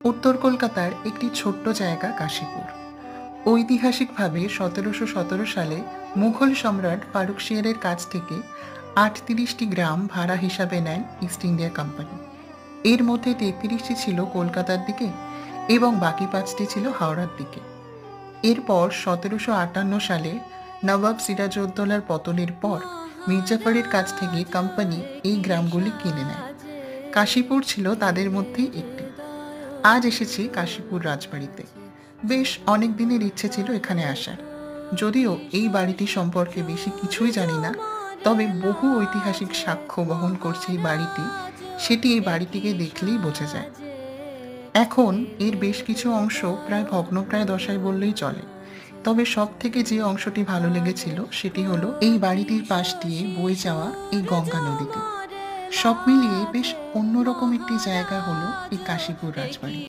উত্তর কলকাতার একটি ছোট্ট জায়গা কাশীপুর। ঐতিহাসিকভাবে ১৭১৭ সালে মুঘল সম্রাট ফারুক শিয়ারের কাছ থেকে ৩৮টি গ্রাম ভাড়া হিসাবে নেন ইস্ট ইন্ডিয়া কোম্পানি। এর মধ্যে ৩৩টি ছিল কলকাতার দিকে এবং বাকি ৫টি ছিল হাওড়ার দিকে। এরপর ১৭৫৮ সালে নবাব সিরাজউদ্দৌলার পতনের পর মির্জাফরের কাছ থেকে কোম্পানি এই গ্রামগুলি কিনে নেয়। কাশীপুর ছিল তাদের মধ্যেই একটি। আজ এসেছি কাশীপুর রাজবাড়িতে। বেশ অনেক দিনের ইচ্ছে ছিল এখানে আসার। যদিও এই বাড়িটি সম্পর্কে বেশি কিছুই জানি না, তবে বহু ঐতিহাসিক সাক্ষ্য বহন করছে এই বাড়িটি, সেটি এই বাড়িটিকে দেখলেই বোঝা যায়। এখন এর বেশ কিছু অংশ প্রায় ভগ্নপ্রায় দশায় বললেই চলে। তবে সব থেকে যে অংশটি ভালো লেগেছিল সেটি হলো এই বাড়িটির পাশ দিয়ে বয়ে যাওয়া এই গঙ্গা নদীটি। সব মিলিয়ে বেশ অন্যরকম একটি জায়গা হলো এই কাশীপুর রাজবাড়ি।